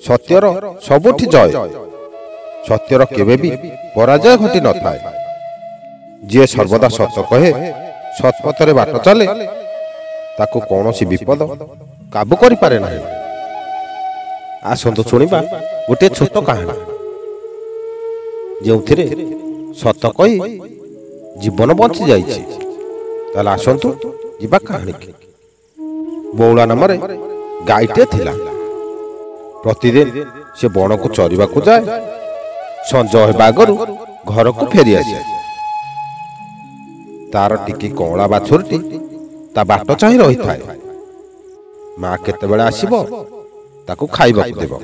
सत्यर सबुठी जय सत्यर केबे भी पराजय घटी न थाए जे सर्वदा सत कहे सत्पथरे बाट चले ताकू कौनसी विपद काबू करि पारे नाही। आसंतु सुनिबा गोटे छोट कहानी जेउथिरे सत कही जीवन बंची जाइछि। ताले आसंतु जिबा कहानी की। बौला नाम गाईटे थिला। प्रतिदिन से बण को चरिबा को जाए। संज हेबा आगरु घर को फेरी आसे। तार टिकी कौला बाछुरटी ता बाट चाहि रही थाए। माँ केतेबेले आसीबो ताकू खाइबा को देबो।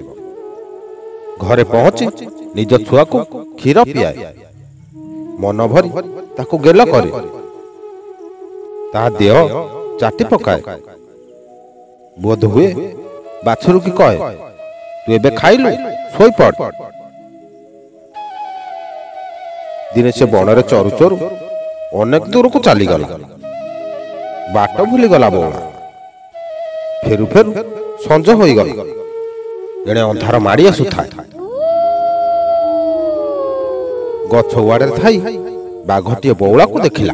घरे पहुंची निज छुआ को क्षीर पियाए। मन भरी ताकू गेल करे। ता देह चाटी पकाए। बोध हुए बाछुर की कहे तू एबे खाइलु सोई पड़। दिने से बणरे चरु चरु अनेक दूर को चली गला। बाट भूली गला बौला। फेरु फेरु संज होई गला। एणे अंधार माड़ी आसुथाए। गछ उआड़े थाई बाघटिए बौला को देखिला।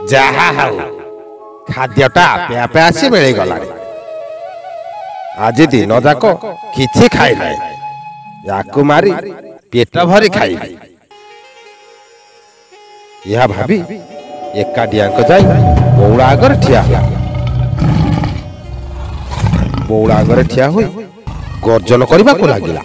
जहा हाउ खाद्यटा आपे आपे आसी मिली गला। आज दिन जाक किछि खाई ना याकू मारी पेट भरी खाई। यह भाभी एका डियांक जाई बौला आगर ठिया होला। बौला आगर ठिया होई गर्जन करबा को लागिला।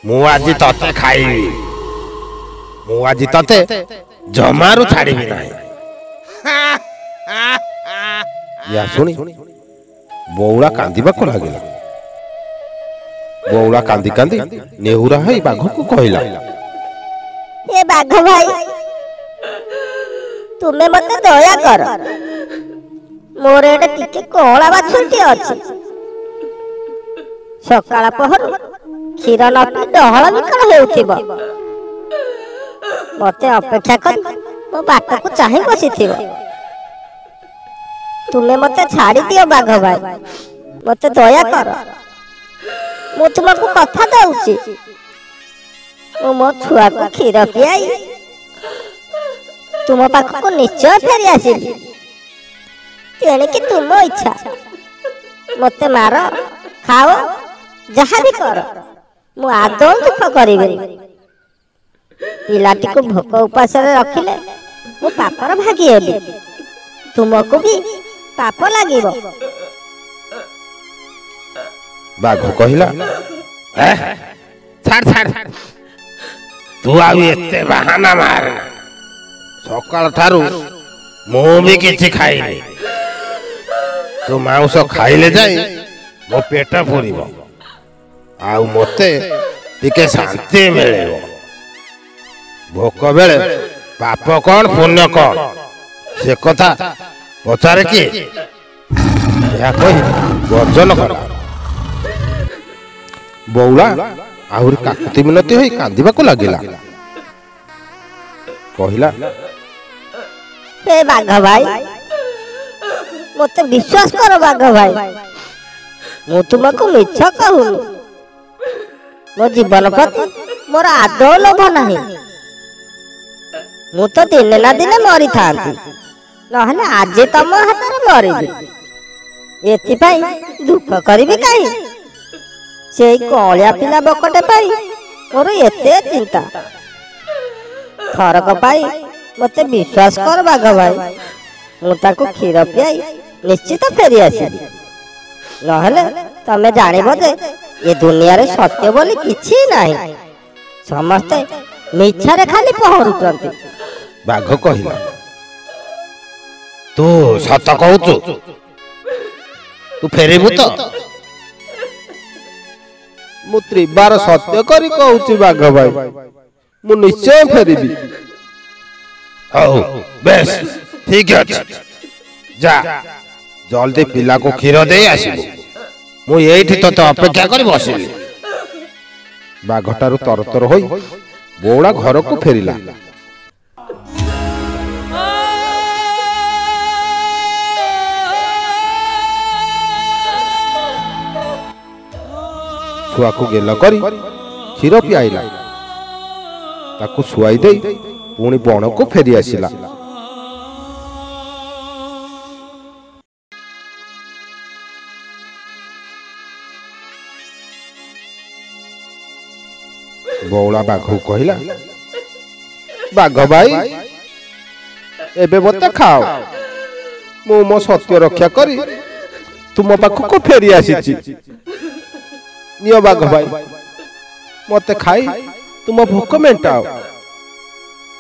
मु आज तते खाइबी। मु आज तते जमारू छाड़ीबी नाही। या सुनी बौला कांदिबा को लागिला। बौला कांदी कांदी नेहुरा होई बाघ को कहला ए बाघ भाई तुमे मते दया कर। मोर एडे टिके कोला बाछुरटी अछि। सकाळ पहर क्षीर न पी डहळ विकळ हेउथिबो। मते अपेक्षा कर मो बाट को चाहि बसिथिबो। तुमे मते छाड़ी दियो बाघ भाई। मते दया कर। मु तुमको कथा दउची मो छुआ को क्षीर पियाई तुम पाख को निश्चय फेरी आसिबी। तेणिकी तुम इच्छा मते मार खाओ जहा भी कर मु आदौ दुख करिबेनी। पिलाटी को भोक उपास रखिले मु पापर भागी हेबी। तुमको भी पाप लागिबो। बाघ कहला छाड़ छाड़ तू आउ एते बहाना मार। सकाळ थारु मु भी किछि खाइनी। तू मांस खाइले जाई मो पेट पुरिबो आउ मते टिके शांति मिलेबो। भोक बेले पाप कौन पुण्य कौन से कथा पचारे कि यह कही गर्जन कला। बौला आहुरी काकुति मिनती होई कांदिबा को लागिला। कहला ए बाघ भाई मते विश्वास कर बाघ भाई। मु तुमको मिछ कहूनी। मो जीवन प्रति मोर आदौ लोभ नाही। मु तो दिने ना दिने मरी थांती नहले आज तम हाथ मरिबी। एथिपाई दुख करिबी काई। से कलिया पिला बकटे पाई मोर एते चिंता। थरक पाई मते विश्वास कर बाघ भाई। मु ताको क्षीर पियाई निश्चित फेरी आसीबी। नहले तमे जानिबो जे ए दुनिया रे सत्य बोली किछि नाही। समस्ते मिछारे खाली पहरुचंती। बाघ कहला तू सत कहूचु तू फेरिबु तो। मु त्रिबार सत्य करी कहूची बाघ भाई मु निश्चय फेरिबी। हौ बेस ठीक अछि जा जल्दी पिला को क्षीर दे आसीबो। ମୁଁ ଏଇଠି ତତେ ଅପେକ୍ଷା କରି ବସିଲି। ବାଘଟାରୁ ତରତର ହୋଇ ବଉଳା ଘରକୁ ଫେରିଲା। ଛୁଆକୁ ଗେଲ କରି କ୍ଷୀର ପିଆଇଲା। ତାକୁ ଶୁଆଇ ଦେଇ ପୁଣି ବଣକୁ ଫେରି ଆସିଲା। ବଉଳା ବାଘକୁ କହିଲା, ବାଘ ଭାଇ ଏବେ ମତେ ଖାଅ। ମୁଁ ମୋ ସତ୍ୟ ରକ୍ଷା କରି ତୁମ ପାଖକୁ ଫେରି ଆସିଛି। ନିଅ ବାଘ ଭାଇ, ମତେ ଖାଇ ତୁମ ଭୋକ ମେଣ୍ଟାଅ।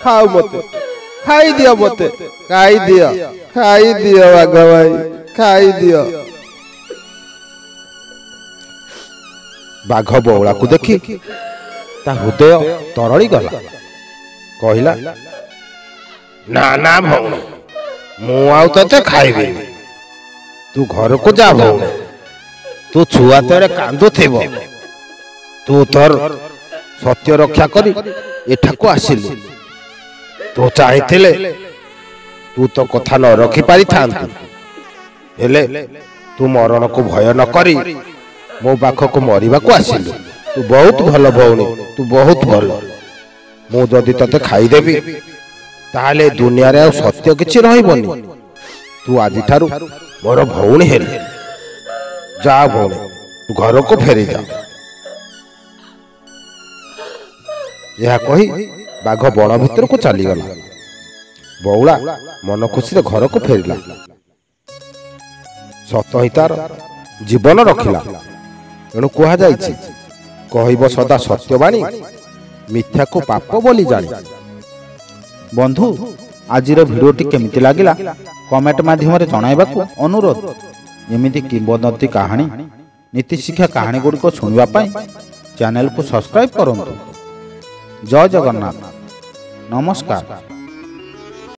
ଖାଉ ମତେ, ଖାଇଦିଅ ମତେ, ଖାଇଦିଅ, ଖାଇଦିଅ ବାଘ ଭାଇ, ଖାଇଦିଅ। ବାଘ ବଉଳାକୁ ଦେଖି ତା ହୃଦୟ ତରଳି ଗଲା। କହିଲା, ନା ନା ଭଉଣୀ, ମୁଁ ଆଉ ତତେ ଖାଇବିନି। ତୁ ଘରକୁ ଯା ଭଉଣୀ। ତୁ ଛୁଆ ତୋରେ କାନ୍ଦୁଥିବ। ତୁ ତୋର ସତ୍ୟ ରକ୍ଷା କରି ଏଠାକୁ ଆସିଲୁ। ତୁ ଚାହିଁଥିଲେ ତୁ ତ କଥା ନ ରଖି ପାରିଥାନ୍ତୁ। ହେଲେ ତୁ ମରଣକୁ ଭୟ ନ କରି ମୋ ପାଖକୁ ମରିବାକୁ ଆସିଲୁ। ତୁ ବହୁତ ଭଲ ଭଉଣୀ, ତୁ ବହୁତ ଭଲ। ମୁଁ ଯଦି ତତେ ଖାଇଦେବି ତାହେଲେ ଦୁନିଆରେ ଆଉ ସତ୍ୟ କିଛି ରହିବନି। ତୁ ଆଜିଠାରୁ ମୋର ଭଉଣୀ ହେଲୁ। ଯା ଭଉଣୀ, ତୁ ଘରକୁ ଫେରିଯା। ଏହା କହି ବାଘ ବଣ ଭିତରକୁ ଚାଲିଗଲା। ବଉଳା ମନ ଖୁସିରେ ଘରକୁ ଫେରିଲା। ସତ ହିଁ ତାର ଜୀବନ ରଖିଲା। ଏଣୁ କୁହାଯାଇଛି, କହିବ ସଦା ସତ୍ୟବାଣୀ, ମିଥ୍ୟାକୁ ପାପ ବୋଲି ଜାଣି। ବନ୍ଧୁ, ଆଜିର ଭିଡ଼ିଓଟି କେମିତି ଲାଗିଲା କମେଣ୍ଟ ମାଧ୍ୟମରେ ଜଣାଇବାକୁ ଅନୁରୋଧ। ଏମିତି କିମ୍ବଦନ୍ତୀ କାହାଣୀ, ନୀତିଶିକ୍ଷା କାହାଣୀ ଗୁଡ଼ିକ ଶୁଣିବା ପାଇଁ ଚ୍ୟାନେଲକୁ ସବସ୍କ୍ରାଇବ୍ କରନ୍ତୁ। ଜୟ ଜଗନ୍ନାଥ, ନମସ୍କାର।